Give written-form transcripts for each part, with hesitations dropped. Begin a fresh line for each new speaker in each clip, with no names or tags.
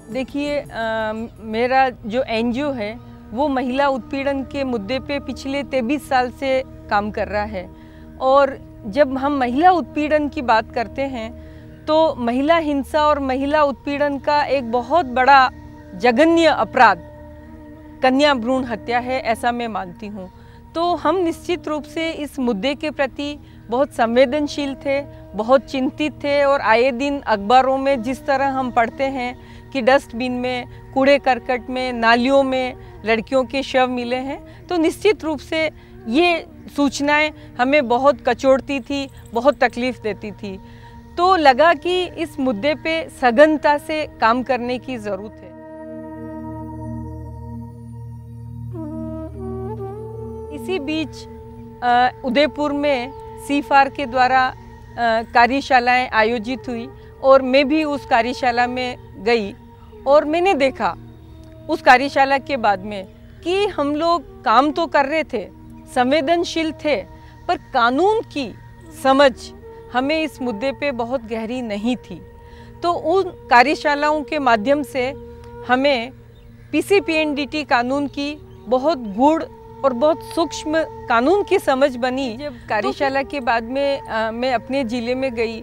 देखिए, मेरा जो एनजीओ है वो महिला उत्पीड़न के मुद्दे पे पिछले 23 साल से काम कर रहा है। और जब हम महिला उत्पीड़न की बात करते हैं तो महिला हिंसा और महिला उत्पीड़न का एक बहुत बड़ा जघन्य अपराध कन्या भ्रूण हत्या है, ऐसा मैं मानती हूँ। तो हम निश्चित रूप से इस मुद्दे के प्रति बहुत संवेदनशील थे, बहुत चिंतित थे। और आए दिन अखबारों में जिस तरह हम पढ़ते हैं कि डस्टबिन में, कूड़े करकट में, नालियों में लड़कियों के शव मिले हैं, तो निश्चित रूप से ये सूचनाएं हमें बहुत कचोड़ती थी, बहुत तकलीफ़ देती थी। तो लगा कि इस मुद्दे पे सघनता से काम करने की ज़रूरत है। इसी बीच उदयपुर में सीफार के द्वारा कार्यशालाएं आयोजित हुई और मैं भी उस कार्यशाला में गई और मैंने देखा उस कार्यशाला के बाद में कि हम लोग काम तो कर रहे थे, संवेदनशील थे, पर कानून की समझ हमें इस मुद्दे पे बहुत गहरी नहीं थी। तो उन कार्यशालाओं के माध्यम से हमें पीसीपीएनडीटी कानून की बहुत गूढ़ और बहुत सूक्ष्म कानून की समझ बनी। जब कार्यशाला के बाद में मैं अपने ज़िले में गई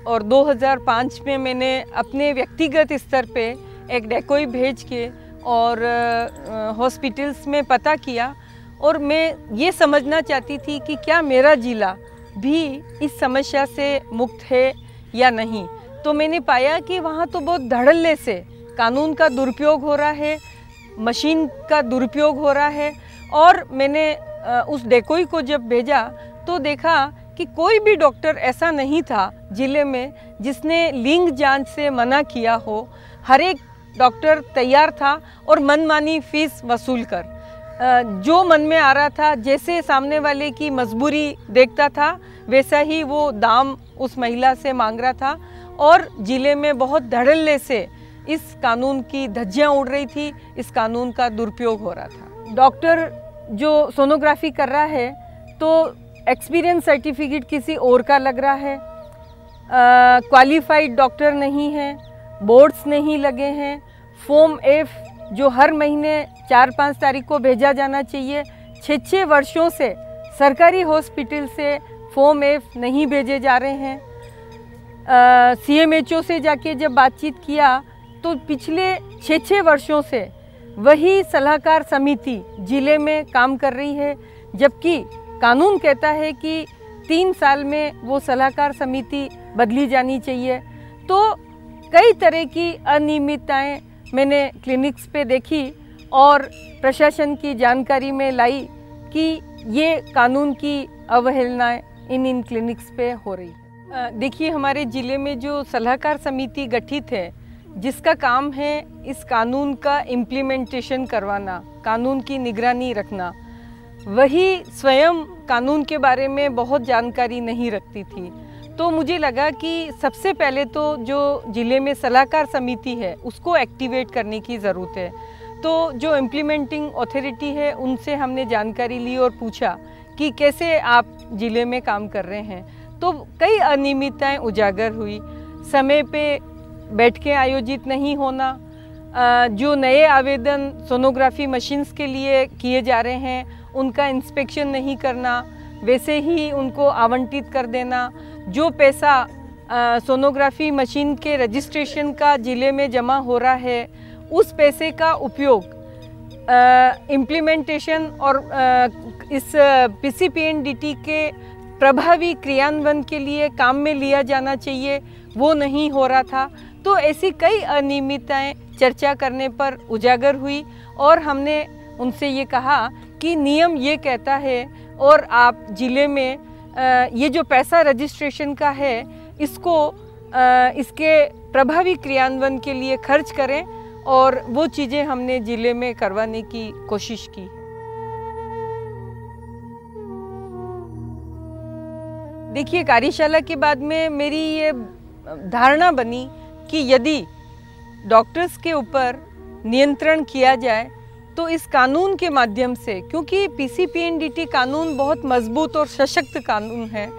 और 2005 में मैंने अपने व्यक्तिगत स्तर पे एक डेकोई भेज के और हॉस्पिटल्स में पता किया और मैं ये समझना चाहती थी कि क्या मेरा ज़िला भी इस समस्या से मुक्त है या नहीं। तो मैंने पाया कि वहाँ तो बहुत धड़ल्ले से कानून का दुरुपयोग हो रहा है, मशीन का दुरुपयोग हो रहा है। और मैंने उस डेकोई को जब भेजा तो देखा कि कोई भी डॉक्टर ऐसा नहीं था ज़िले में जिसने लिंग जांच से मना किया हो। हर एक डॉक्टर तैयार था और मनमानी फीस वसूल कर जो मन में आ रहा था, जैसे सामने वाले की मजबूरी देखता था वैसा ही वो दाम उस महिला से मांग रहा था। और ज़िले में बहुत धड़ल्ले से इस कानून की धज्जियाँ उड़ रही थी, इस कानून का दुरुपयोग हो रहा था। डॉक्टर जो सोनोग्राफी कर रहा है तो एक्सपीरियंस सर्टिफिकेट किसी और का लग रहा है, क्वालिफाइड डॉक्टर नहीं है, बोर्ड्स नहीं लगे हैं, फॉर्म एफ जो हर महीने 4-5 तारीख को भेजा जाना चाहिए, 6-6 वर्षों से सरकारी हॉस्पिटल से फॉर्म एफ नहीं भेजे जा रहे हैं। सीएमएचओ से जाके जब बातचीत किया तो पिछले 6-6 वर्षों से वही सलाहकार समिति ज़िले में काम कर रही है, जबकि कानून कहता है कि 3 साल में वो सलाहकार समिति बदली जानी चाहिए। तो कई तरह की अनियमितताएं मैंने क्लिनिक्स पे देखी और प्रशासन की जानकारी में लाई कि ये कानून की अवहेलनाएं इन क्लिनिक्स पे हो रही है। देखिए, हमारे ज़िले में जो सलाहकार समिति गठित है जिसका काम है इस कानून का इम्प्लीमेंटेशन करवाना, कानून की निगरानी रखना, वही स्वयं कानून के बारे में बहुत जानकारी नहीं रखती थी। तो मुझे लगा कि सबसे पहले तो जो ज़िले में सलाहकार समिति है उसको एक्टिवेट करने की ज़रूरत है। तो जो इम्प्लीमेंटिंग अथॉरिटी है उनसे हमने जानकारी ली और पूछा कि कैसे आप ज़िले में काम कर रहे हैं। तो कई अनियमितताएं उजागर हुई, समय पे बैठ के आयोजित नहीं होना, जो नए आवेदन सोनोग्राफी मशीन्स के लिए किए जा रहे हैं उनका इंस्पेक्शन नहीं करना, वैसे ही उनको आवंटित कर देना, जो पैसा सोनोग्राफी मशीन के रजिस्ट्रेशन का ज़िले में जमा हो रहा है उस पैसे का उपयोग इम्प्लीमेंटेशन और इस पीसीपीएनडीटी के प्रभावी क्रियान्वयन के लिए काम में लिया जाना चाहिए, वो नहीं हो रहा था। तो ऐसी कई अनियमितताएं चर्चा करने पर उजागर हुई और हमने उनसे ये कहा कि नियम ये कहता है और आप ज़िले में ये जो पैसा रजिस्ट्रेशन का है इसको इसके प्रभावी क्रियान्वयन के लिए खर्च करें। और वो चीज़ें हमने ज़िले में करवाने की कोशिश की। देखिए, कार्यशाला के बाद में मेरी ये धारणा बनी कि यदि डॉक्टर्स के ऊपर नियंत्रण किया जाए तो इस कानून के माध्यम से, क्योंकि पीसीपीएनडीटी कानून बहुत मजबूत और सशक्त कानून है,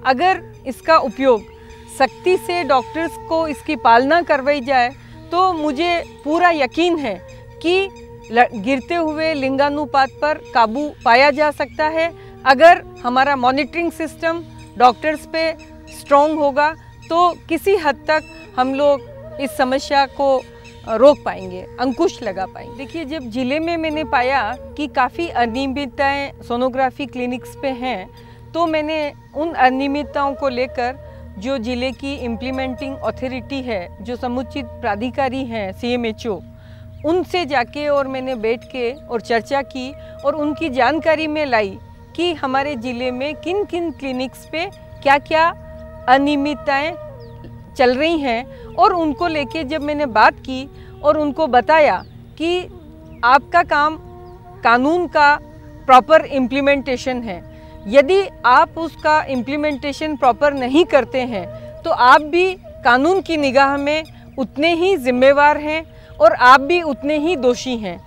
अगर इसका उपयोग सख्ती से डॉक्टर्स को इसकी पालना करवाई जाए तो मुझे पूरा यकीन है कि गिरते हुए लिंगानुपात पर काबू पाया जा सकता है। अगर हमारा मॉनिटरिंग सिस्टम डॉक्टर्स पे स्ट्रॉन्ग होगा तो किसी हद तक हम लोग इस समस्या को रोक पाएंगे, अंकुश लगा पाएंगे। देखिए, जब ज़िले में मैंने पाया कि काफ़ी अनियमितताएँ सोनोग्राफी क्लिनिक्स पे हैं, तो मैंने उन अनियमितताओं को लेकर जो ज़िले की इम्प्लीमेंटिंग अथॉरिटी है, जो समुचित प्राधिकारी हैं CMHO, उनसे जाके और मैंने बैठ के और चर्चा की और उनकी जानकारी में लाई कि हमारे ज़िले में किन किन क्लिनिक्स पे क्या क्या अनियमितताएँ चल रही हैं। और उनको लेके जब मैंने बात की और उनको बताया कि आपका काम कानून का प्रॉपर इम्प्लीमेंटेशन है, यदि आप उसका इम्प्लीमेंटेशन प्रॉपर नहीं करते हैं तो आप भी कानून की निगाह में उतने ही जिम्मेवार हैं और आप भी उतने ही दोषी हैं।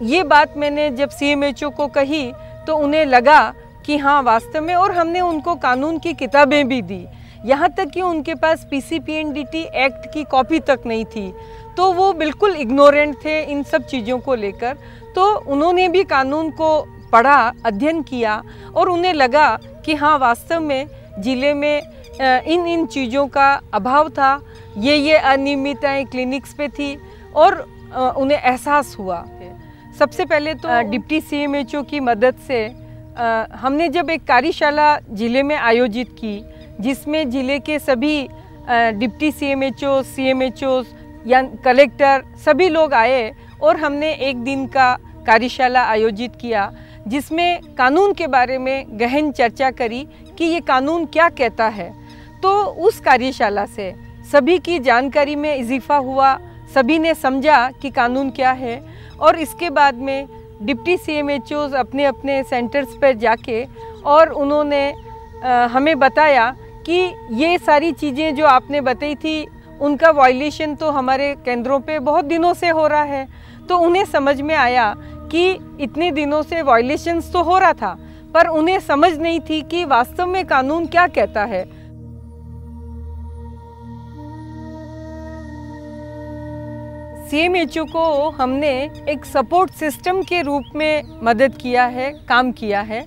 ये बात मैंने जब CMHO को कही तो उन्हें लगा कि हाँ, वास्तव में, और हमने उनको कानून की किताबें भी दी, यहाँ तक कि उनके पास PCPNDT एक्ट की कॉपी तक नहीं थी, तो वो बिल्कुल इग्नोरेंट थे इन सब चीज़ों को लेकर। तो उन्होंने भी कानून को पढ़ा, अध्ययन किया और उन्हें लगा कि हाँ, वास्तव में ज़िले में इन चीज़ों का अभाव था, ये अनियमितताएँ क्लिनिक्स पे थी और उन्हें एहसास हुआ। सबसे पहले तो डिप्टी CMHO की मदद से हमने जब एक कार्यशाला ज़िले में आयोजित की, जिसमें ज़िले के सभी डिप्टी CMHOs या कलेक्टर सभी लोग आए और हमने एक दिन का कार्यशाला आयोजित किया, जिसमें कानून के बारे में गहन चर्चा करी कि ये कानून क्या कहता है। तो उस कार्यशाला से सभी की जानकारी में इजाफा हुआ, सभी ने समझा कि कानून क्या है और इसके बाद में डिप्टी CMHOs अपने अपने सेंटर्स पर जाके और उन्होंने हमें बताया कि ये सारी चीज़ें जो आपने बताई थी उनका वायलेशन तो हमारे केंद्रों पे बहुत दिनों से हो रहा है। तो उन्हें समझ में आया कि इतने दिनों से वायलेशंस तो हो रहा था, पर उन्हें समझ नहीं थी कि वास्तव में कानून क्या कहता है। CMHO को हमने एक सपोर्ट सिस्टम के रूप में मदद किया है, काम किया है,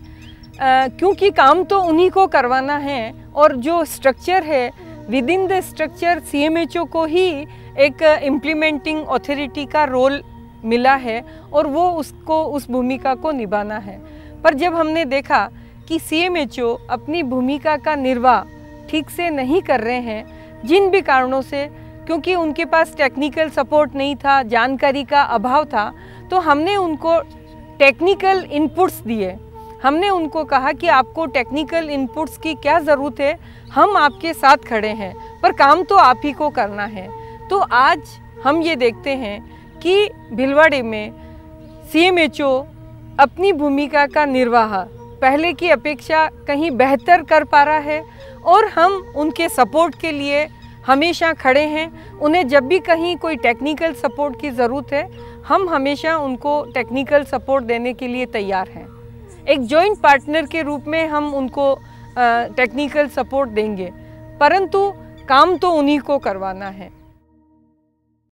क्योंकि काम तो उन्हीं को करवाना है और जो स्ट्रक्चर है with in the structure CMHO को ही एक इम्प्लीमेंटिंग अथॉरिटी का रोल मिला है और वो उसको उस भूमिका को निभाना है। पर जब हमने देखा कि CMHO अपनी भूमिका का निर्वाह ठीक से नहीं कर रहे हैं, जिन भी कारणों से, क्योंकि उनके पास टेक्निकल सपोर्ट नहीं था, जानकारी का अभाव था, तो हमने उनको टेक्निकल इनपुट्स दिए। हमने उनको कहा कि आपको टेक्निकल इनपुट्स की क्या ज़रूरत है, हम आपके साथ खड़े हैं, पर काम तो आप ही को करना है। तो आज हम ये देखते हैं कि भीलवाड़े में CMHO अपनी भूमिका का निर्वाह पहले की अपेक्षा कहीं बेहतर कर पा रहा है और हम उनके सपोर्ट के लिए हमेशा खड़े हैं। उन्हें जब भी कहीं कोई टेक्निकल सपोर्ट की ज़रूरत है, हम हमेशा उनको टेक्निकल सपोर्ट देने के लिए तैयार हैं। एक जॉइंट पार्टनर के रूप में हम उनको टेक्निकल सपोर्ट देंगे, परंतु काम तो उन्हीं को करवाना है।